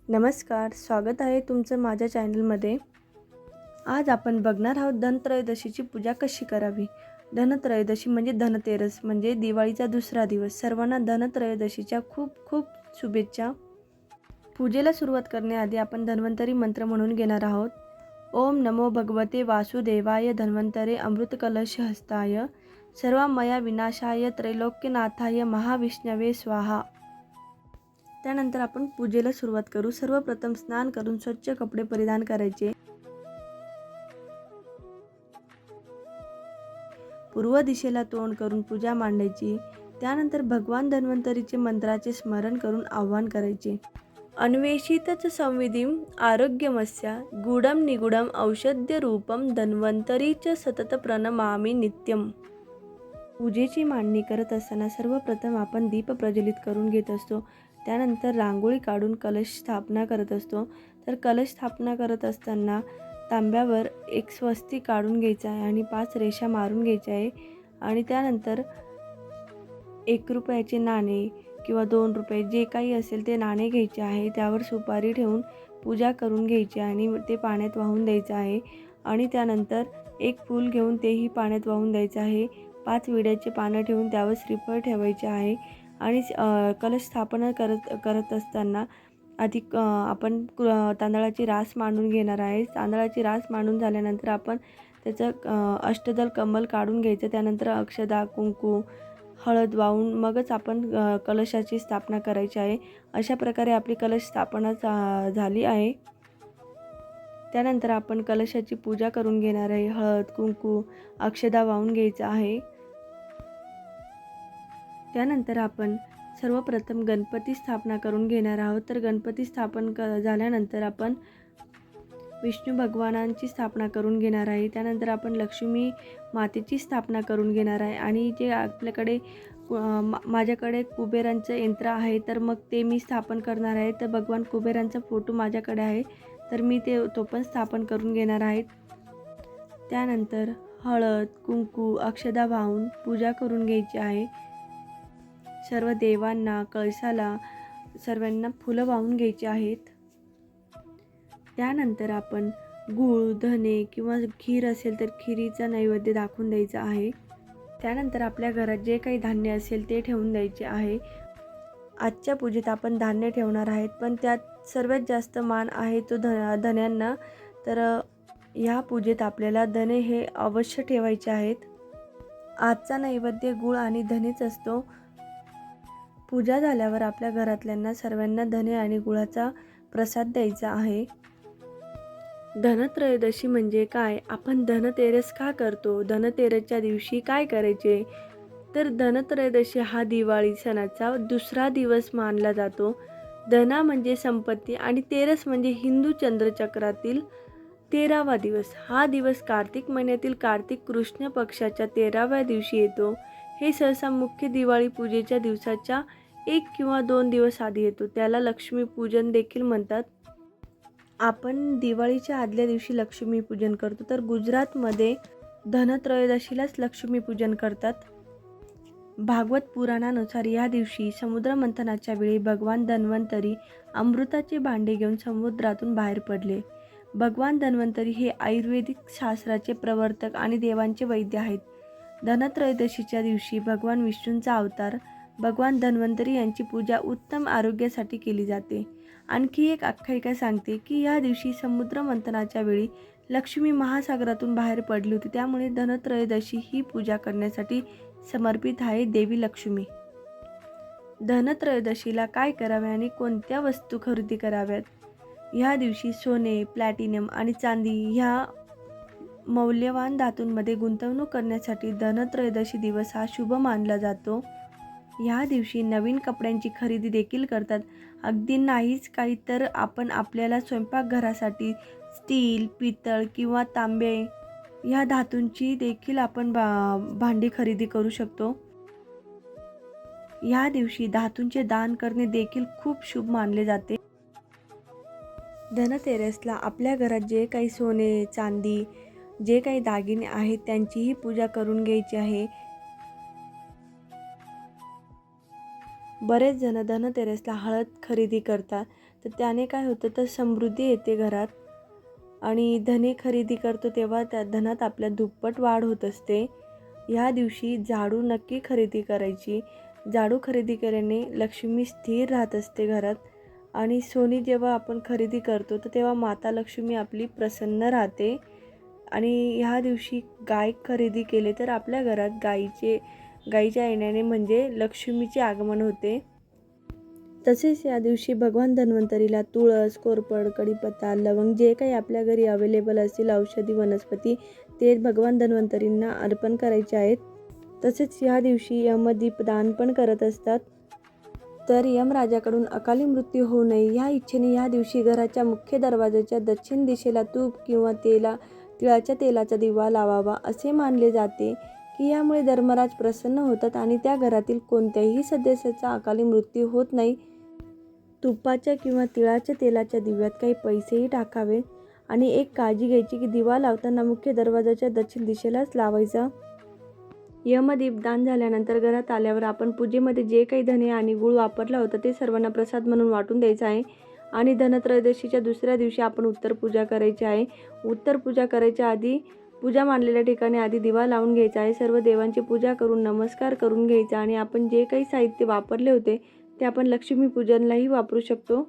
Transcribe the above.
नमस्कार, स्वागत आहे तुमचं माझ्या चॅनलमध्ये। आज आपण बघणार आहोत धनत्रयोदशीची पूजा कशी करावी। धनत्रयोदशी म्हणजे धनतेरस म्हणजे दिवाळीचा दुसरा दिवस। सर्वांना धनत्रयोदशीच्या खूप खूप शुभेच्छा। पूजेला सुरुवात करण्याआधी आपण धन्वंतरी मंत्र म्हणून घेणार आहोत। ओम नमो भगवते वासुदेवाय धन्वंतरे अमृतकलश हस्ताय सर्वमया विनाशाय त्रैलोक्यनाथाय महाविष्णवे स्वाहा। त्यानंतर आपण पूजेला सुरुवात करू। सर्वप्रथम स्नान करून स्वच्छ कपडे परिधान करायचे। पूर्व दिशेला तोंड करून पूजा मांडायची। त्यानंतर भगवान धन्वंतरीचे मंत्राचे स्मरण करून आवाहन करायचे। अन्वेषितच संविधिं आरोग्यमस्या गूढं निगूढं औषध्य रूपं धन्वंतरीच सतत प्रणमामि नित्यम। पूजेची मांडणी करत असताना सर्वप्रथम आपण दीप प्रज्वलित करून घेत असतो। त्यानंतर रांगोळी काढून कलश स्थापना करत असतो। तर कलश स्थापना करत असताना तांब्यावर एक स्वस्तिक काढून घ्यायचा आहे आणि 5 रेषा मारून घ्यायच्या आहे आणि त्यानंतर 1 रुपयाचे नाणे किंवा 2 रुपये जे काही असेल ते नाणे घ्यायचे आहे। त्यावर सुपारी ठेवून पूजा करून घ्यायची आणि ते पाण्यात वाहून द्यायचं आहे आणि त्यानंतर एक फूल घेऊन तेही पाण्यात वाहून द्यायचं आहे। 5 विड्याचे पानं ठेवून त्यावर श्रीफळ ठेवायचे आहे आणि कलश स्थापना करत असताना आधी आपण तांदळाची रास मांडून घेणार आहे। तांदळाची रास मांडून झाल्यानंतर आपण त्याचं अष्टदल कमल काढून घ्यायचं। त्यानंतर अक्षदा कुंकू हळद वाहून मगच आपण कलशाची स्थापना करायची आहे। अशा प्रकारे आपली कलश स्थापना झाली आहे। त्यानंतर आपण कलशाची पूजा करून घेणार आहे। हळद कुंकू अक्षदा वाहून घ्यायचं आहे। त्यानंतर आपण सर्वप्रथम गणपती स्थापना करून घेणार आहोत। तर गणपती स्थापन झाल्यानंतर आपण विष्णू भगवानांची स्थापना करून घेणार आहे। त्यानंतर आपण लक्ष्मी मातेची स्थापना करून घेणार आहे आणि जे आपल्याकडे माझ्याकडे कुबेरांचं यंत्र आहे तर मग ते मी स्थापन करणार आहे। तर भगवान कुबेरांचा फोटो माझ्याकडे आहे तर मी तो पण स्थापन करून घेणार आहे। त्यानंतर हळद कुंकू अक्षदा वाहून पूजा करून घ्यायची आहे। सर्व देवांना कळसाला सर्वांना फुलं वाहून घ्यायची आहेत। त्यानंतर आपण गूळ धने किंवा खीर असेल तर खिरीचा नैवेद्य दाखवून द्यायचा आहे। त्यानंतर आपल्या घरात जे काही धान्य असेल ते ठेवून द्यायचे आहे। आजच्या पूजेत आपण धान्य ठेवणार आहेत पण त्यात सर्वात जास्त मान आहे तो धन्यांना। तर ह्या पूजेत आपल्याला धने हे अवश्य ठेवायचे आहेत। आजचा नैवेद्य गूळ आणि धनेच असतो। पूजा झाल्यावर आपल्या घरातल्यांना सर्वांना धने आणि गुळाचा प्रसाद द्यायचा आहे। धनत्रयोदशी म्हणजे काय? आपण धनतेरस का करतो? धनतेरसच्या दिवशी काय करायचे? तर धनत्रयोदशी हा दिवाळी सणाचा दुसरा दिवस मानला जातो। धना म्हणजे संपत्ती आणि तेरस म्हणजे हिंदू चंद्रचक्रातील 13वा दिवस। हा दिवस कार्तिक महिन्यातील कार्तिक कृष्ण पक्षाच्या 13व्या दिवशी येतो। हे सहसा मुख्य दिवाळी पूजेच्या दिवसाच्या 1 किंवा 2 दिवस आधी येतो। त्याला लक्ष्मी पूजन देखील म्हणतात। आपण दिवाळीच्या आदल्या दिवशी लक्ष्मी पूजन करतो तर गुजरातमध्ये धनत्रयोदशीलाच लक्ष्मी पूजन करतात। भागवत पुराणानुसार या दिवशी समुद्र मंथनाच्या वेळी भगवान धन्वंतरी अमृताचे भांडे घेऊन समुद्रातून बाहेर पडले। भगवान धन्वंतरी हे आयुर्वेदिक शास्त्राचे प्रवर्तक आणि देवांचे वैद्य आहेत। धनत्रयोदशीच्या दिवशी भगवान विष्णूंचा अवतार भगवान धन्वंतरी यांची पूजा उत्तम आरोग्यासाठी केली जाते। आणखी एक आख्यायिका सांगते की या दिवशी समुद्र मंथनाच्या वेळी लक्ष्मी महासागरातून बाहेर पडली होती। त्यामुळे धनत्रयोदशी ही पूजा करण्यासाठी समर्पित आहे देवी लक्ष्मी। धनत्रयोदशीला काय करावे आणि कोणत्या वस्तू खरेदी कराव्यात? ह्या दिवशी सोने प्लॅटिनम आणि चांदी ह्या मौल्यवान धातूंमध्ये गुंतवणूक करण्यासाठी धनत्रयोदशी दिवस हा शुभ मानला जातो। ह्या दिवशी नवीन कपड्यांची खरेदी देखील करतात। अगदी नाहीच काही तर आपण आपल्याला स्वयंपाकघरासाठी स्टील पितळ किंवा तांबे ह्या धातूंची देखील आपण भांडी खरेदी करू शकतो। ह्या दिवशी धातूंचे दान करणे देखील खूप शुभ मानले जाते। धनतेरसला आपल्या घरात जे काही सोने चांदी जे काही दागिने आहेत त्यांचीही पूजा करून घ्यायची आहे। बरेच जण धनतेरसला हळद खरेदी करतात तर त्याने काय होतं तर समृद्धी येते घरात आणि धने खरेदी करतो तेव्हा त्या धनात आपल्या दुप्पट वाढ होत असते. ह्या दिवशी झाडू नक्की खरेदी करायची. झाडू खरेदी केल्याने लक्ष्मी स्थिर राहत असते घरात आणि सोने जेव्हा आपण खरेदी करतो तर तेव्हा माता लक्ष्मी आपली प्रसन्न राहते. आणि ह्या दिवशी गाय खरेदी केले तर आपल्या घरात गाईच्या येण्याने म्हणजे लक्ष्मीचे आगमन होते. तसेच या दिवशी भगवान धन्वंतरीला तुळस, कोरफड, कढीपत्ता, लवंग जे काही आपल्या घरी अवेलेबल असतील औषधी वनस्पती ते भगवान धन्वंतरींना अर्पण करायचे आहेत. तसेच ह्या दिवशी यमदीपदान पण करत असतात. तर यमराजाकडून अकाली मृत्यू होऊ नये ह्या इच्छेने ह्या दिवशी घराच्या मुख्य दरवाजाच्या दक्षिण दिशेला तूप किंवा तिळाच्या तेलाचा दिवा लावावा असे मानले जाते की यामुळे धर्मराज प्रसन्न होतात आणि त्या घरातील कोणत्याही सदस्याचा अकाली मृत्यू होत नाही. तुपाच्या किंवा तिळाच्या तेलाच्या दिव्यात काही पैसेही टाकावे आणि एक काळजी घ्यायची की दिवा लावताना मुख्य दरवाजाच्या दक्षिण दिशेलाच लावायचा. यमदीपदान झाल्यानंतर घरात आल्यावर आपण पूजेमध्ये जे काही धने आणि गूळ वापरला होता ते सर्वांना प्रसाद म्हणून वाटून द्यायचा आहे. आणि धनत्रयोदशीच्या दुसऱ्या दिवशी आपण उत्तर पूजा करायची आहे. उत्तर पूजा करायच्या आधी पूजा मांडलेल्या ठिकाणी आधी दिवा लावून घ्यायचा आहे. सर्व देवांची पूजा करून नमस्कार करून घ्यायचा आणि आपण जे काही साहित्य वापरले होते ते आपण लक्ष्मीपूजनलाही वापरू शकतो.